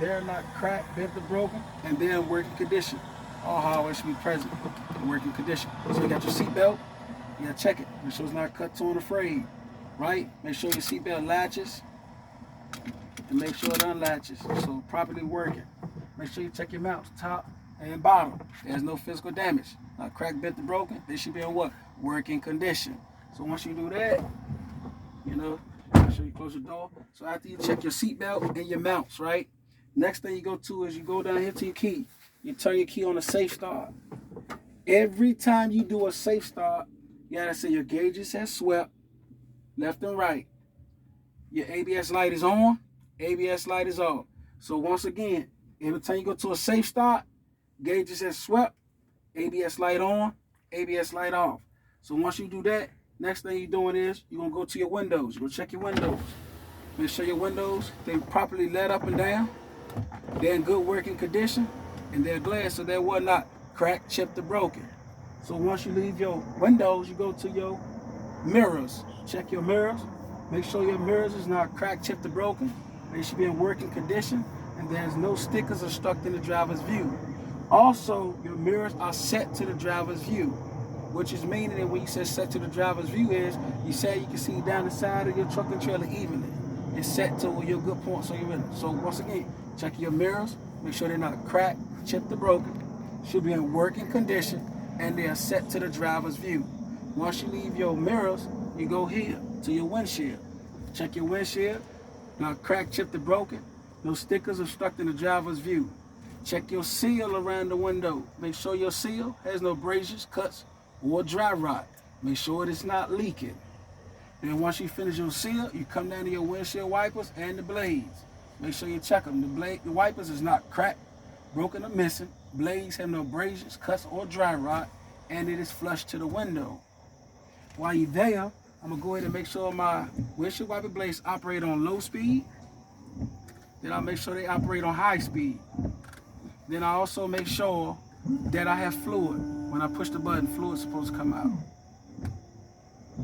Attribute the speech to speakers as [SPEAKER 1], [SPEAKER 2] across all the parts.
[SPEAKER 1] they're not cracked, bent, or broken, and they're in working condition. All hardware should be present in working condition. So you got your seatbelt, you gotta check it. Make sure it's not cut, torn, or frayed, right? Make sure your seatbelt latches, and make sure it unlatches, so properly working. Make sure you check your mounts, top and bottom. There's no physical damage. Not cracked, bent, or broken. They should be in what? Working condition. So once you do that, you know, make sure you close your door. So after you check your seatbelt and your mounts, right? Next thing you go to is you go down here to your key. You turn your key on a safe start. Every time you do a safe start, you gotta say your gauges have swept left and right. Your ABS light is on, ABS light is off. So once again, every time you go to a safe start, gauges have swept, ABS light on, ABS light off. So once you do that, next thing you're doing is you're gonna go to your windows. You're gonna check your windows. Make sure your windows, they properly let up and down. They're in good working condition, and they're glass, so they were not cracked, chipped, or broken. So once you leave your windows, you go to your mirrors. Check your mirrors. Make sure your mirrors is not cracked, chipped, or broken. They should be in working condition, and there's no stickers obstructing the driver's view. Also, your mirrors are set to the driver's view, which is meaning that when you say set to the driver's view is, you say you can see down the side of your truck and trailer evenly. It's set to your good points on your window. So once again, check your mirrors. Make sure they're not cracked, chipped, or broken. Should be in working condition, and they are set to the driver's view. Once you leave your mirrors, you go here to your windshield. Check your windshield. Not cracked, chipped, or broken. No stickers obstructing the driver's view. Check your seal around the window. Make sure your seal has no abrasions, cuts, or dry rot. Make sure it is not leaking. Then once you finish your seal, you come down to your windshield wipers and the blades. Make sure you check them. The wipers is not cracked, broken, or missing. Blades have no abrasions, cuts, or dry rot, and it is flush to the window. While you're there, I'm gonna go ahead and make sure my windshield wiper blades operate on low speed. Then I'll make sure they operate on high speed. Then I also make sure that I have fluid. When I push the button, fluid's supposed to come out.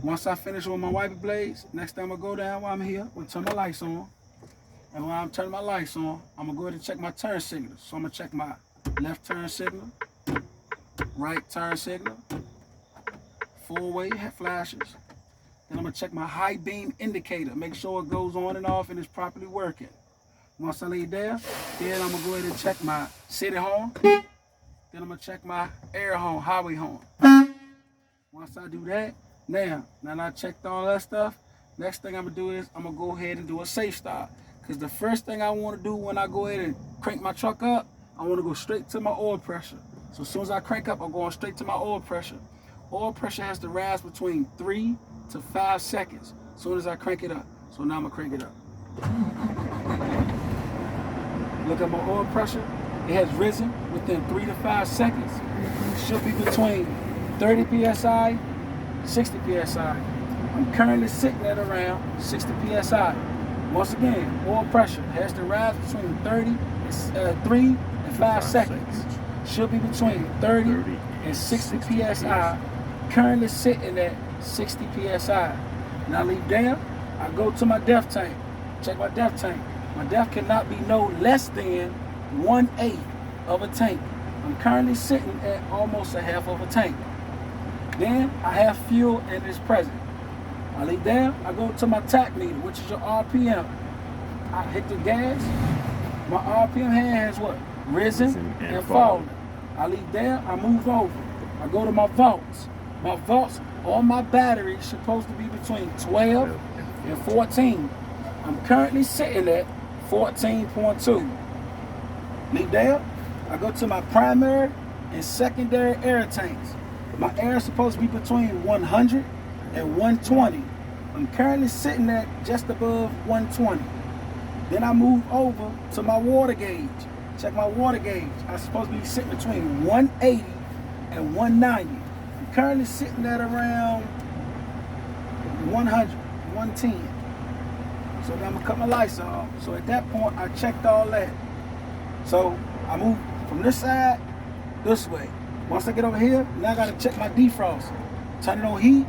[SPEAKER 1] Once I finish with my wiper blades, next time I go down while I'm here, I'm gonna turn my lights on. And when I'm turning my lights on, I'm gonna go ahead and check my turn signals. So I'm gonna check my left turn signal, right turn signal, four-way flashes. Then I'm gonna check my high beam indicator, make sure it goes on and off and is properly working. Once I leave there, then I'm gonna go ahead and check my city horn. Then I'm gonna check my air horn, highway horn. Once I do that, now I checked all that stuff, next thing I'm gonna do is I'm gonna go ahead and do a safe start. Because the first thing I wanna do when I go ahead and crank my truck up, I wanna go straight to my oil pressure. So as soon as I crank up, I'm going straight to my oil pressure. Oil pressure has to rise between 3 to 5 seconds as soon as I crank it up. So now I'm gonna crank it up. Look at my oil pressure. It has risen within 3 to 5 seconds. It should be between 30 PSI, 60 PSI. I'm currently sitting at around 60 PSI. Once again, oil pressure has to rise between 3 and 5 seconds. Should be between 30 and 60 PSI. Currently sitting at 60 PSI. Now I leave there, I go to my depth tank. Check my depth tank. My depth cannot be no less than 1/8 of a tank. I'm currently sitting at almost a half of a tank. Then I have fuel and it is present. I leave there, I go to my tach meter, which is your RPM. I hit the gas, my RPM hand has what? Risen and fallen. I leave there, I move over. I go to my volts. My volts on my battery is supposed to be between 12 and 14. I'm currently sitting at 14.2. Leave there, I go to my primary and secondary air tanks. My air is supposed to be between 100 and 120. I'm currently sitting at just above 120. Then I move over to my water gauge. Check my water gauge. I'm supposed to be sitting between 180 and 190. I'm currently sitting at around 100, 110. So then I'm gonna cut my lights off. So at that point, I checked all that. So I move from this side this way. Once I get over here, now I gotta check my defrost. Turn it on heat,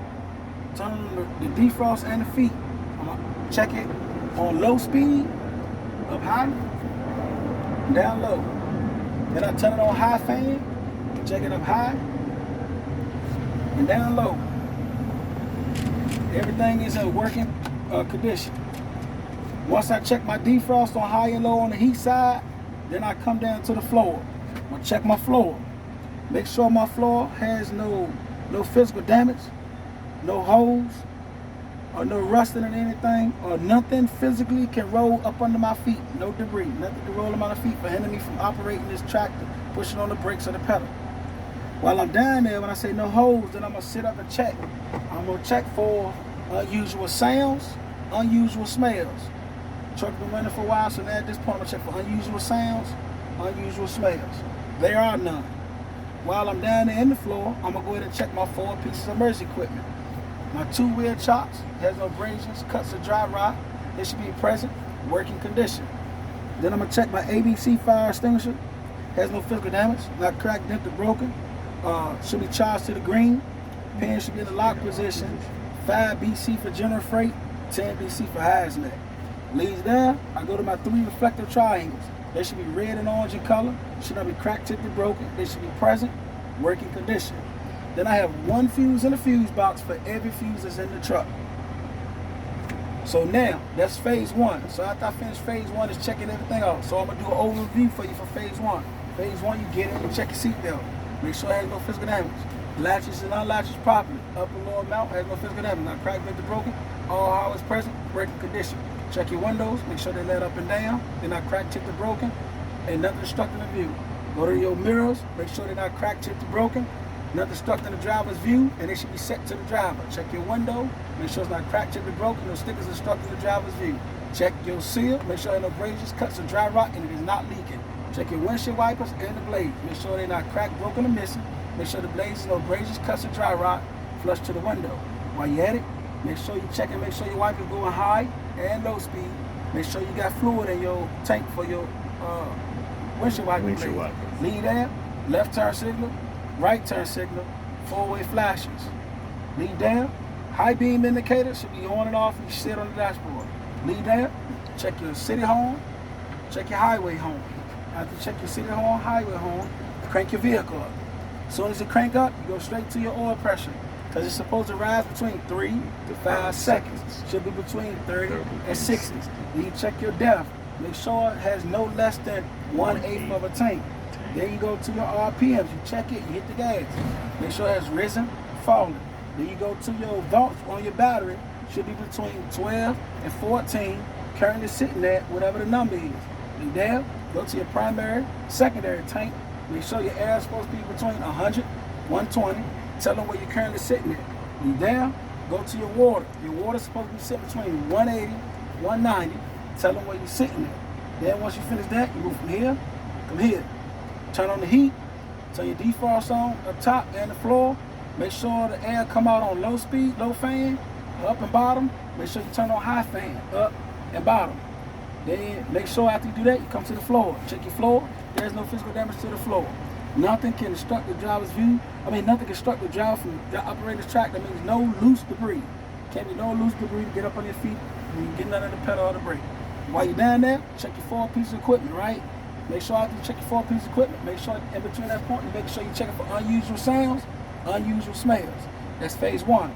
[SPEAKER 1] turn on the defrost and the feet. I'm gonna check it on low speed, up high, down low. Then I turn it on high fan, check it up high, and down low. Everything is in working condition. Once I check my defrost on high and low on the heat side, then I come down to the floor. I'm gonna check my floor. Make sure my floor has no physical damage, no holes, or no rusting or anything, or nothing physically can roll up under my feet. No debris, nothing to roll under my feet for hindering me from operating this tractor, pushing on the brakes or the pedal. While I'm down there, when I say no holes, then I'm gonna sit up and check. I'm gonna check for unusual sounds, unusual smells. Truck been running for a while, so now at this point I'm gonna check for unusual sounds, unusual smells. There are none. While I'm down there in the floor, I'm gonna go ahead and check my 4 pieces of emergency equipment. My 2-wheel chocks has no abrasions, cuts or dry rot. They should be present, working condition. Then I'm gonna check my ABC fire extinguisher. Has no physical damage, not cracked, dented, broken. Should be charged to the green. Pin should be in the lock position. 5 BC for general freight, 10 BC for hazmat. Leads down, I go to my 3 reflective triangles. They should be red and orange in color. Should not be cracked, tipped, or broken. They should be present, working condition. Then I have 1 fuse in the fuse box for every fuse that's in the truck. So now, that's phase 1. So after I finish phase 1, is checking everything out. So I'm gonna do an overview for you for phase 1. Phase 1, you get in, you check your seatbelt. Make sure it has no physical damage. Latches and unlatches properly. Upper and lower mount has no physical damage. Not cracked, dented, broken. All hours present, working condition. Check your windows, make sure they're let up and down. They're not cracked, tipped, or broken. And nothing obstructing the view. Go to your mirrors, make sure they're not cracked, tipped, or broken. Nothing obstructing the driver's view, and they should be set to the driver. Check your window, make sure it's not cracked, tipped, or broken. No stickers obstructing the driver's view. Check your seal, make sure there are no abrasions, cuts, or dry rot, and it is not leaking. Check your windshield wipers and the blades. Make sure they're not cracked, broken, or missing. Make sure the blades no abrasions, cuts, or dry rot. Flush to the window. While you're at it, make sure you check and make sure your wipers going high and low speed. Make sure you got fluid in your tank for your windshield wiper. Lead there, left turn signal, right turn signal, 4-way flashes. Lead down, high beam indicator should be on and off when you sit on the dashboard. Lead down, check your city horn, check your highway horn. After you check your city horn, highway horn, crank your vehicle up. As soon as you crank up, you go straight to your oil pressure, because it's supposed to rise between 3 to 5 seconds. Should be between 30 and 60. Then you check your depth. Make sure it has no less than 1/8 of a tank. Then you go to your RPMs. You check it, you hit the gas. Make sure it has risen, fallen. Then you go to your volts on your battery. Should be between 12 and 14. Currently sitting at whatever the number is. You there, go to your primary, secondary tank. Make sure your air is supposed to be between 100, 120. Tell them where you're currently sitting at. You there, go to your water. Your water's supposed to be sitting between 180, 190. Tell them where you're sitting at. Then once you finish that, you move from here, come here. Turn on the heat, turn your defrost on up top and the floor. Make sure the air come out on low speed, low fan, up and bottom. Make sure you turn on high fan, up and bottom. Then make sure after you do that, you come to the floor. Check your floor. There's no physical damage to the floor. Nothing can obstruct the driver's view. Nothing can obstruct the driver from the operator's track. That means no loose debris. Can't be no loose debris to get up on your feet when you're getting under the pedal or the brake. While you're down there, check your 4 pieces of equipment, right? Make sure after you check your 4 pieces of equipment, make sure in between that point, make sure you check it for unusual sounds, unusual smells. That's phase 1.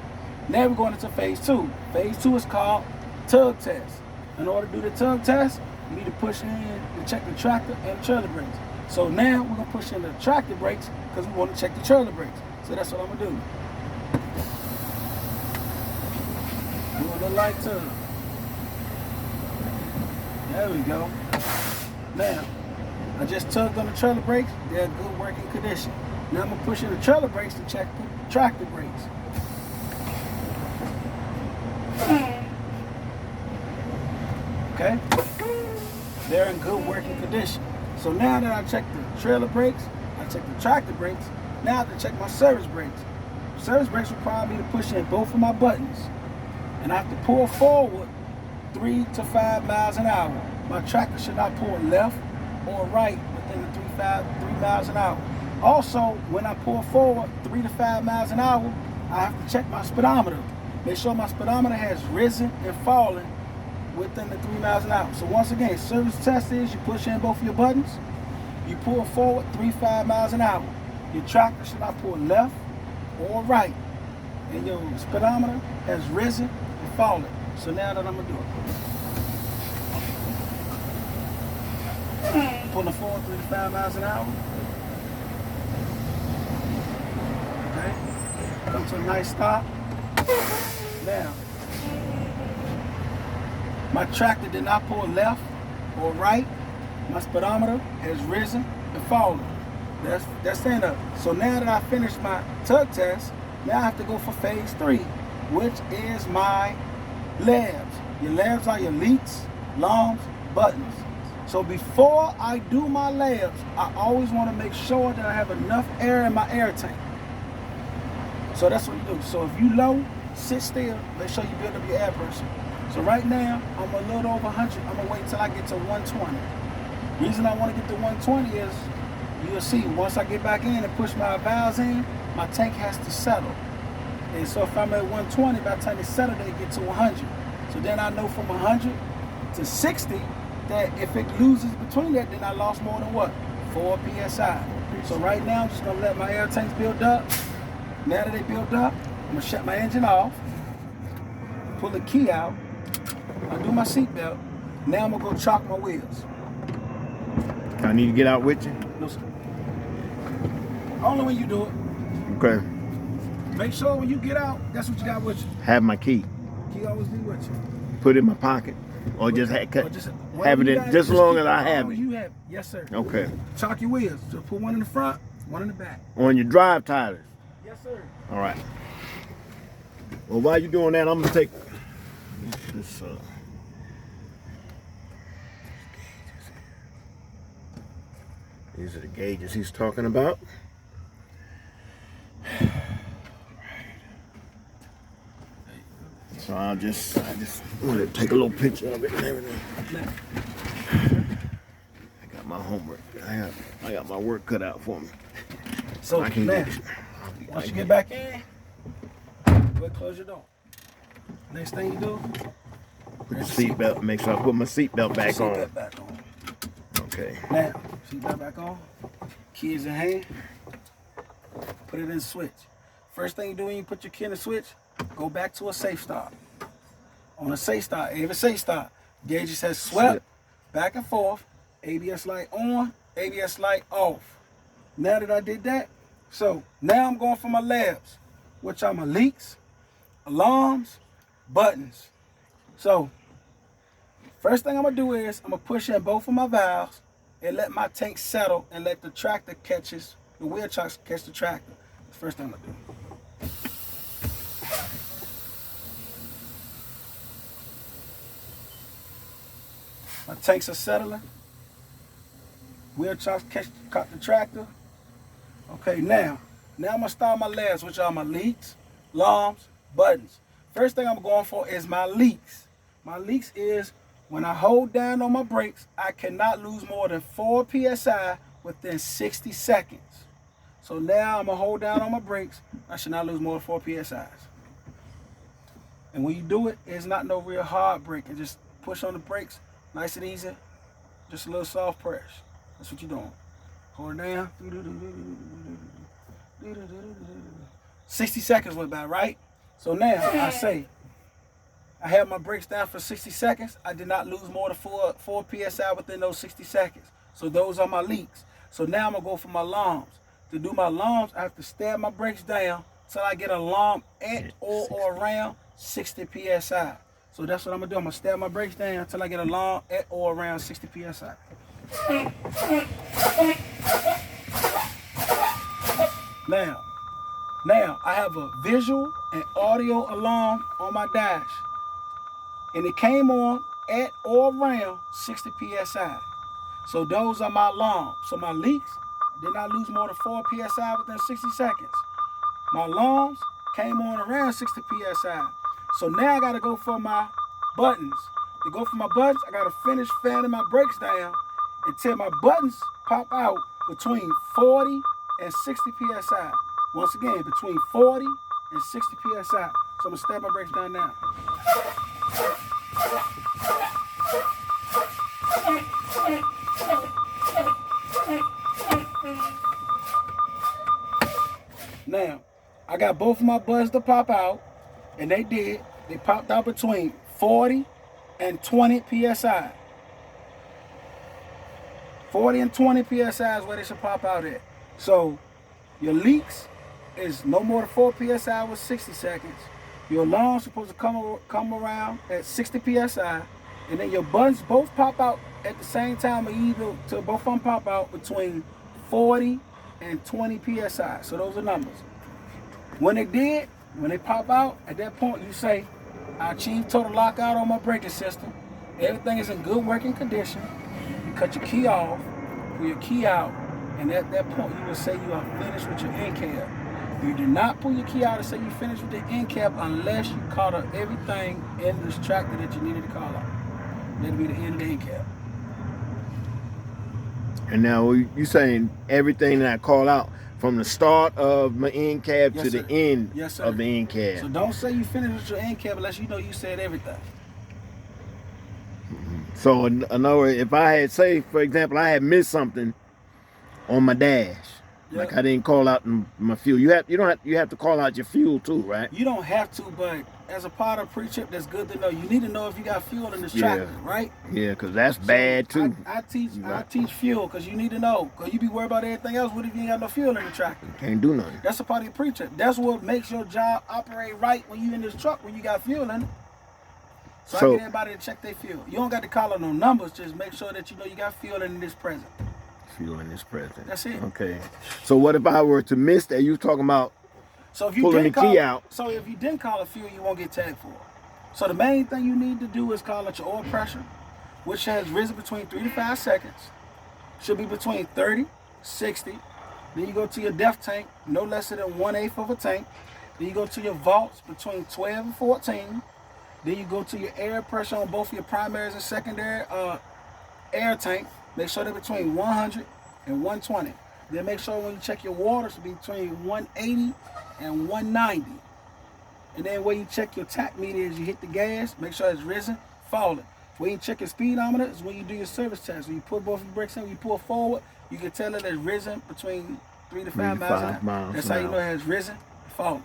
[SPEAKER 1] Now we're going into phase 2. Phase 2 is called tug test. In order to do the tug test, you need to push in to check the tractor and the trailer brakes. So now we're going to push in the tractor brakes because we want to check the trailer brakes. So that's what I'm going to do. Do a little light tug. There we go. Now, I just tugged on the trailer brakes. They're in good working condition. Now I'm going to push in the trailer brakes to check the tractor brakes. Okay? They're in good working condition. So now that I checked the trailer brakes, I checked the tractor brakes, now I have to check my service brakes. Service brakes require me to push in both of my buttons. And I have to pull forward 3 to 5 miles an hour. My tractor should not pull left or right within the 3 miles an hour. Also, when I pull forward 3 to 5 miles an hour, I have to check my speedometer. Make sure my speedometer has risen and fallen within the 3 miles an hour. So once again, service test is you push in both of your buttons, you pull forward 3-5 miles an hour. Your tractor should not pull left or right. And your speedometer has risen and fallen. So now that I'm gonna do it. Pulling forward 3-5 miles an hour. Okay. Come to a nice stop. Now, my tractor did not pull left or right. My speedometer has risen and fallen. That's stand up. So now that I finished my tug test, now I have to go for phase 3, which is my labs. Your labs are your leaks, longs, buttons. So before I do my labs, I always want to make sure that I have enough air in my air tank. So that's what you do. So if you low, sit still, make sure you build up your air pressure. So right now, I'm a little over 100. I'm gonna wait till I get to 120. The reason I want to get to 120 is, you'll see, once I get back in and push my valves in, my tank has to settle. And so if I'm at 120, by the time they settle, they get to 100. So then I know from 100 to 60 that if it loses between that, then I lost more than what? 4 PSI. So right now, I'm just gonna let my air tanks build up. Now that they built up, I'm gonna shut my engine off, pull the key out, undo my seatbelt. Now I'm gonna go chalk my wheels.
[SPEAKER 2] I need to get out with you?
[SPEAKER 1] No, sir. Only when you do it.
[SPEAKER 2] Okay.
[SPEAKER 1] Make sure when you get out, that's what you got with you.
[SPEAKER 2] Have my key.
[SPEAKER 1] Key always be with you.
[SPEAKER 2] Put it in my pocket. Or just have it in just as long as I have it.
[SPEAKER 1] You have it. Yes, sir.
[SPEAKER 2] Okay.
[SPEAKER 1] Chalk your wheels. Just put one in the front, one in the back.
[SPEAKER 2] On your drive tires.
[SPEAKER 1] Yes, sir.
[SPEAKER 2] All right. Well, while you're doing that, I'm gonna take this. These are the gauges he's talking about. So I just want to take a little picture of it and everything. I got my homework. I got my work cut out for me.
[SPEAKER 1] So now, once you get back in, go ahead, close your door. Next thing you do,
[SPEAKER 2] put the seatbelt. Make sure I put my seatbelt back on.
[SPEAKER 1] Back on.
[SPEAKER 2] Okay.
[SPEAKER 1] Now, seatbelt back on. Keys in hand. Put it in the switch. First thing you do when you put your key in the switch, go back to a safe start. On a safe start, every safe start, gauges has swept back and forth. ABS light on, ABS light off. Now that I did that, so now I'm going for my labs, which are my leaks, alarms, buttons. So first thing I'm gonna do is I'm gonna push in both of my valves and let my tank settle and let the tractor catches, the wheel chocks catch the tractor. That's the first thing I'm gonna do. My tanks are settling. Wheel chocks caught the tractor. Okay, now I'm gonna start my labs, which are my leaks, alarms, buttons. First thing I'm going for is my leaks. My leaks is when I hold down on my brakes, I cannot lose more than 4 PSI within 60 seconds. So now I'm gonna hold down on my brakes. I should not lose more than 4 PSIs. And when you do it, it's not no real hard braking. Just push on the brakes, nice and easy. Just a little soft press. That's what you're doing. Hold it down. 60 seconds went by, right? So now I say, I have my brakes down for 60 seconds. I did not lose more than 4 PSI within those 60 seconds. So those are my leaks. So now I'm gonna go for my alarms. To do my alarms, I have to stab my brakes down till I get an alarm at or around 60 PSI. So that's what I'm gonna do. I'm gonna stab my brakes down until I get an alarm at or around 60 PSI. Now I have a visual and audio alarm on my dash. And it came on at or around 60 PSI. So those are my alarms. So my leaks did not lose more than 4 PSI within 60 seconds. My alarms came on around 60 PSI. So now I gotta go for my buttons. To go for my buttons, I gotta finish fanning my brakes down until my buttons pop out between 40 and 60 PSI. Once again, between 40 and 60 PSI. So I'm gonna stab my brakes down now. Now, I got both of my buttons to pop out, and they did. They popped out between 40 and 20 psi. 40 and 20 psi is where they should pop out at. So your leaks is no more than 4 psi with 60 seconds. Your alarm's supposed to come around at 60 psi, and then your buttons both pop out at the same time, or either to both of them pop out between 40 and 20 psi. So those are numbers. When they pop out, at that point you say, I achieved total lockout on my braking system. Everything is in good working condition. You cut your key off, pull your key out, and at that point you will say you are finished with your IN-CAB. You do not pull your key out and say you finished with the IN-CAB unless you caught up everything in this tractor that you needed to call out. That'll be the end of the IN-CAB.
[SPEAKER 2] And now you saying everything that I call out from the start of my IN-CAB
[SPEAKER 1] Yes,
[SPEAKER 2] to
[SPEAKER 1] sir.
[SPEAKER 2] the end
[SPEAKER 1] Yes, sir.
[SPEAKER 2] of the IN-CAB.
[SPEAKER 1] So don't say you finished with your IN-CAB unless you know you said everything.
[SPEAKER 2] So in other words, if I had, say for example, I had missed something on my dash, like I didn't call out my fuel. You have to call out your fuel too, right?
[SPEAKER 1] You don't have to, but as a part of pre-trip, that's good to know. You need to know if you got fuel in this tractor, right?
[SPEAKER 2] Yeah, because that's bad too.
[SPEAKER 1] I teach fuel because you need to know. Because you be worried about everything else. What if you ain't got no fuel in the tractor?
[SPEAKER 2] Can't do nothing.
[SPEAKER 1] That's a part of your pre-trip. That's what makes your job operate right when you in this truck, when you got fuel in it. So I get everybody to check their fuel. You don't got to call out no numbers. Just make sure that you know you got fuel in this present.
[SPEAKER 2] Fuel in this present.
[SPEAKER 1] That's it.
[SPEAKER 2] Okay. So what if I were to miss that? You talking about
[SPEAKER 1] so if you
[SPEAKER 2] pulling the key out?
[SPEAKER 1] So if you didn't call a fuel, you won't get tagged for it. So the main thing you need to do is call out your oil pressure, which has risen between 3 to 5 seconds. Should be between 30, 60. Then you go to your depth tank, no less than 1/8 of a tank. Then you go to your vaults between 12 and 14. Then you go to your air pressure on both your primaries and secondary air tank. Make sure they're between 100 and 120. Then make sure when you check your water, it's between 180 and 190. And then when you check your tach meter as you hit the gas, make sure it's risen, falling. When you check your speedometer is when you do your service test. When you put both your brakes in, when you pull forward, you can tell it has risen between 3 to 5 miles an hour. That's how you know it has risen, falling.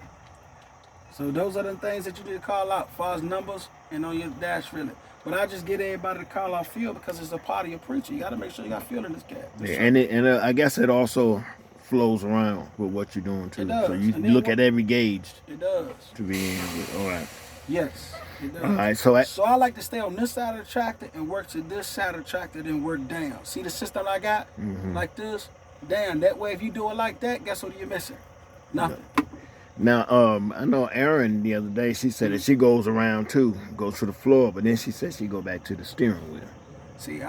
[SPEAKER 1] So those are the things that you need to call out as far as numbers and on your dash really. But I just get everybody to call out fuel because it's a part of your preacher. You got to make sure you got fuel in this cab.
[SPEAKER 2] Yeah, and I guess it also flows around with what you're doing too.
[SPEAKER 1] It does.
[SPEAKER 2] So you look at every gauge.
[SPEAKER 1] It does.
[SPEAKER 2] To be in. All right.
[SPEAKER 1] Yes, it does.
[SPEAKER 2] All right. So
[SPEAKER 1] I like to stay on this side of the tractor and work to this side of the tractor, then work down. See the system I got? Like this? Down. That way, if you do it like that, guess what you're missing? Nothing.
[SPEAKER 2] Now, I know Erin the other day, she said that she goes around too, goes to the floor, but then she said she go back to the steering wheel.
[SPEAKER 1] See,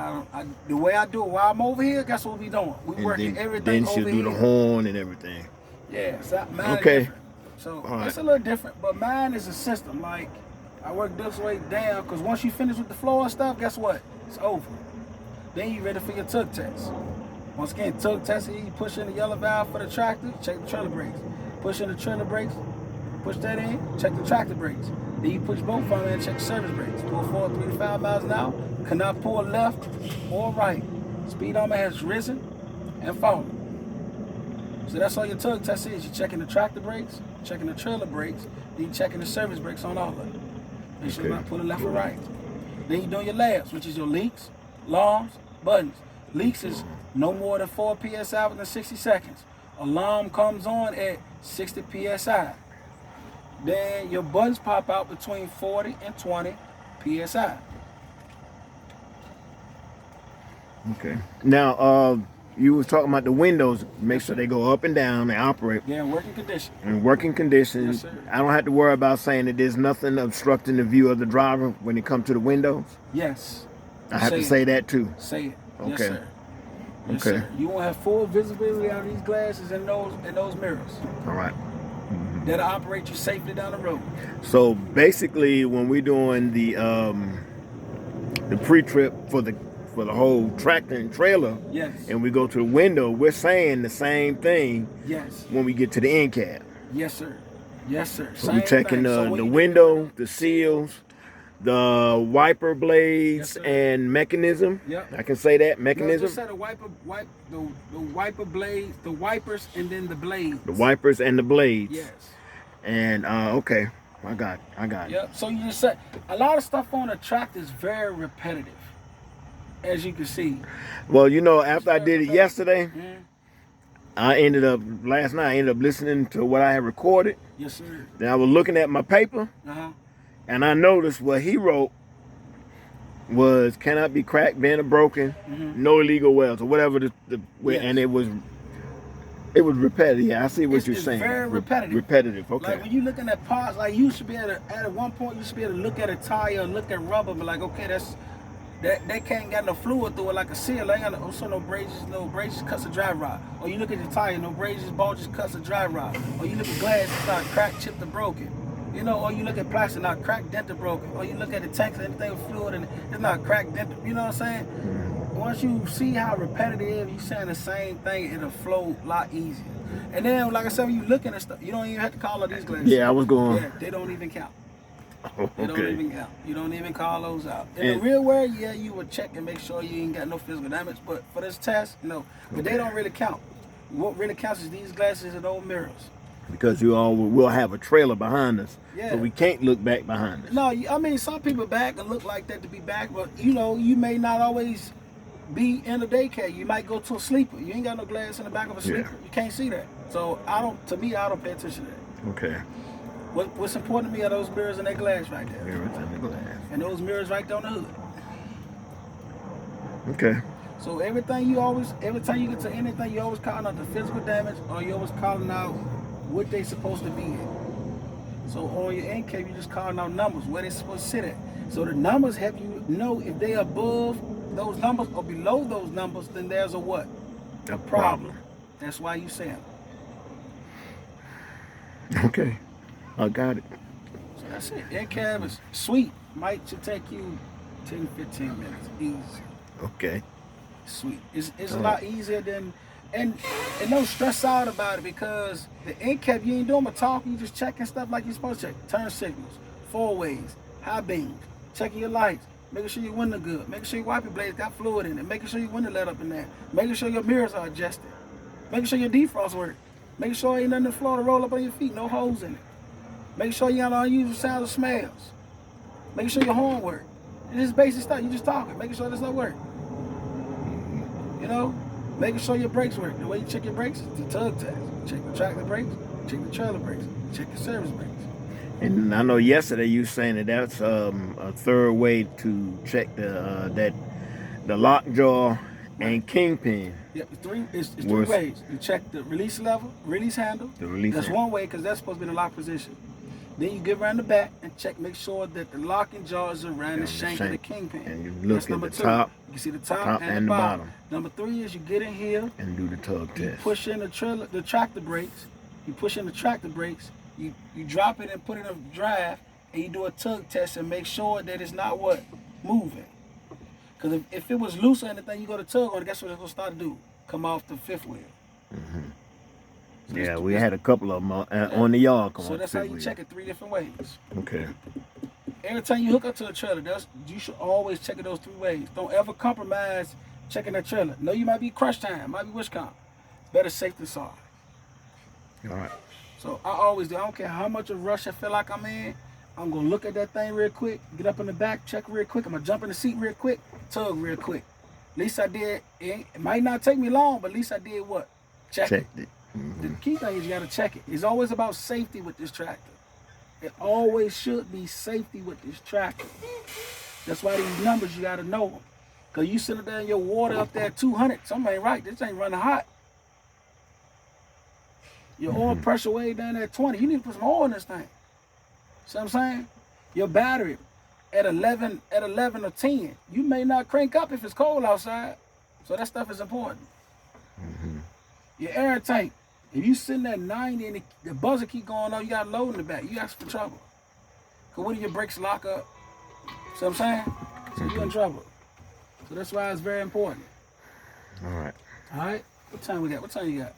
[SPEAKER 1] the way I do it while I'm over here, guess what we doing? We working everything over here.
[SPEAKER 2] Then she'll do the horn and everything.
[SPEAKER 1] Yeah, so mine
[SPEAKER 2] okay.
[SPEAKER 1] Is different. So it's a little different, but mine is a system. Like, I work this way down, because once you finish with the floor and stuff, guess what? It's over. Then you ready for your tug test. Once again, tug test, you push in the yellow valve for the tractor, check the trailer brakes. Push in the trailer brakes, push that in, check the tractor brakes. Then you push both of them in and check the service brakes. Pull forward 3 to 5 miles an hour, cannot pull left or right. Speedometer has risen and fallen. So that's all your tug test is. You're checking the tractor brakes, checking the trailer brakes, then you're checking the service brakes on all of it. Make sure you're not pulling left or right. Then you're doing your labs, which is your leaks, alarms, buttons. Leaks is no more than 4 psi within 60 seconds. Alarm comes on at 60 psi. Then your buttons pop out between 40 and 20 psi.
[SPEAKER 2] Okay. Now, you was talking about the windows. Make sure they go up and down. They operate.
[SPEAKER 1] Yeah, in working condition.
[SPEAKER 2] In working conditions.
[SPEAKER 1] Yes, sir.
[SPEAKER 2] I don't have to worry about saying that there's nothing obstructing the view of the driver when it comes to the windows.
[SPEAKER 1] Yes.
[SPEAKER 2] I have to say that too.
[SPEAKER 1] Say it.
[SPEAKER 2] Okay.
[SPEAKER 1] Yes, sir. Yes,
[SPEAKER 2] okay.
[SPEAKER 1] Sir. You won't have full visibility out of these glasses and those mirrors.
[SPEAKER 2] All right.
[SPEAKER 1] That'll operate you safely down the road.
[SPEAKER 2] So basically, when we're doing the pre-trip for the whole tractor and trailer,
[SPEAKER 1] yes,
[SPEAKER 2] and we go to the window, we're saying the same thing.
[SPEAKER 1] Yes.
[SPEAKER 2] When we get to the IN-CAB.
[SPEAKER 1] Yes, sir. Yes, sir.
[SPEAKER 2] So we're checking the window, the seals, the wiper blades
[SPEAKER 1] Yes, sir.
[SPEAKER 2] and mechanism.
[SPEAKER 1] Yep.
[SPEAKER 2] I can say that
[SPEAKER 1] No,
[SPEAKER 2] mechanism.
[SPEAKER 1] just say the wiper blades, the wipers, and then the blades.
[SPEAKER 2] The wipers and the blades.
[SPEAKER 1] Yes.
[SPEAKER 2] And okay, I got it.
[SPEAKER 1] Yep. So you just said a lot of stuff on the track is very repetitive, as you can see.
[SPEAKER 2] Well, you know, after I did it yesterday,
[SPEAKER 1] Mhm.
[SPEAKER 2] last night I ended up listening to what I had recorded.
[SPEAKER 1] Yes, sir.
[SPEAKER 2] Then I was looking at my paper, and I noticed what he wrote was cannot be cracked, bent, or broken, no illegal welds, or whatever
[SPEAKER 1] Yes.
[SPEAKER 2] and it was repetitive. Yeah, I see what you're saying.
[SPEAKER 1] Very repetitive.
[SPEAKER 2] Repetitive, okay.
[SPEAKER 1] Like when you looking at parts, like you should be able to, at one point you should be able to look at a tire, look at rubber, but like, okay, they can't get no fluid through it like a seal. They ain't got no braces cuts a dry rod. Or you look at your tire, no braces, bulges cuts a dry rod. Or you look at glass, it's not cracked, chipped, or broken. You know, or you look at plastic, not cracked, dented, broken. Or you look at the tanks, anything with fluid, and it's not cracked, dented. You know what I'm saying? Once you see how repetitive, you saying the same thing, it'll flow a lot easier. And then, like I said, when you looking at stuff, you don't even have to call all these glasses.
[SPEAKER 2] Yeah, I was going.
[SPEAKER 1] Yeah, they don't even count.
[SPEAKER 2] Oh,
[SPEAKER 1] They don't
[SPEAKER 2] okay.
[SPEAKER 1] even count. You don't even call those out. In the real world, yeah, you would check and make sure you ain't got no physical damage. But for this test, no. But they don't really count. What really counts is these glasses and those mirrors.
[SPEAKER 2] Because we'll have a trailer behind us,
[SPEAKER 1] Yeah.
[SPEAKER 2] so we can't look back behind us.
[SPEAKER 1] No, I mean, some people back and look like that to be back, but you know, you may not always be in a daycare. You might go to a sleeper. You ain't got no glass in the back of a sleeper. You can't see that. So I don't pay attention to that.
[SPEAKER 2] Okay.
[SPEAKER 1] What's important to me are those mirrors and that glass right there.
[SPEAKER 2] Mirrors and the glass.
[SPEAKER 1] And those mirrors right there on the hood.
[SPEAKER 2] Okay.
[SPEAKER 1] So every time you get to anything, you always calling out the physical damage, or you always calling out what they supposed to be in. So on your IN-CAB, you just calling out numbers, where they supposed to sit at. So the numbers help you know if they above those numbers or below those numbers, then there's a what?
[SPEAKER 2] A problem.
[SPEAKER 1] That's why you say them.
[SPEAKER 2] Okay. I got it.
[SPEAKER 1] So that's it. IN-CAB is sweet. Should take you 10, 15 minutes. Easy.
[SPEAKER 2] Okay.
[SPEAKER 1] Sweet. It's a lot easier than, and don't stress out about it, because the IN-CAB, you ain't doing but talking, you just checking stuff like you're supposed to check. Turn signals, four ways, high beams, checking your lights, making sure your window good, making sure your wiper blades got fluid in it, making sure your window let up in there, making sure your mirrors are adjusted, making sure your defrost work, making sure ain't nothing in the floor to roll up on your feet, no holes in it. Making sure you got no unusual sounds or smells. Making sure your horn work. It's just basic stuff. You just talking, making sure this stuff work. You know, making sure your brakes work. The way you check your brakes is the tug test. Check the tractor brakes, check the trailer brakes, check the service brakes.
[SPEAKER 2] And I know yesterday you saying that's a third way to check the lockjaw and kingpin.
[SPEAKER 1] Yeah, it's three ways. You check the release level, release handle.
[SPEAKER 2] The release
[SPEAKER 1] That's
[SPEAKER 2] handle.
[SPEAKER 1] one way, because that's supposed to be in the lock position. Then you get around the back and make sure that the locking jaw is around the shank of the kingpin.
[SPEAKER 2] And you look
[SPEAKER 1] That's
[SPEAKER 2] at
[SPEAKER 1] number
[SPEAKER 2] the
[SPEAKER 1] two.
[SPEAKER 2] top.
[SPEAKER 1] You can see the top and the bottom. Number three is you get in here
[SPEAKER 2] and do the tug
[SPEAKER 1] you
[SPEAKER 2] test.
[SPEAKER 1] push in the tractor brakes. You push in the tractor brakes. You drop it and put it in drive, and you do a tug test and make sure that it's not moving. Because if it was loose or anything, you go to tug on it, guess what it's gonna start to do? Come off the fifth wheel. So
[SPEAKER 2] Yeah, we had a couple of them on the yard.
[SPEAKER 1] So that's how you check it 3 different ways.
[SPEAKER 2] Okay.
[SPEAKER 1] Every time you hook up to a trailer, you should always check it those 3 ways. Don't ever compromise checking that trailer. No, you might be crush time, might be wish comp. Better safe than sorry.
[SPEAKER 2] All right.
[SPEAKER 1] So I always do. I don't care how much of a rush I feel like I'm in. I'm gonna look at that thing real quick, get up in the back, check real quick. I'm gonna jump in the seat real quick, tug real quick. At least I did. It might not take me long, but at least I did what? Checked it. The key thing is you gotta check it. It's always about safety with this tractor. It always should be safety with this tractor. That's why these numbers, you gotta know them. Cause you sitting there in your water up there at 200, something ain't right. This ain't running hot. Your oil pressure way down there at 20. You need to put some oil in this thing. See what I'm saying? Your battery at 11 or 10, you may not crank up if it's cold outside. So that stuff is important. Your air tank, if you sitting at 90 and the buzzer keep going on, you got load in the back. You ask for trouble. Because what if your brakes lock up? See what I'm saying? So you're in trouble. So that's why it's very important.
[SPEAKER 2] All right.
[SPEAKER 1] All right? What time we got? What time you got?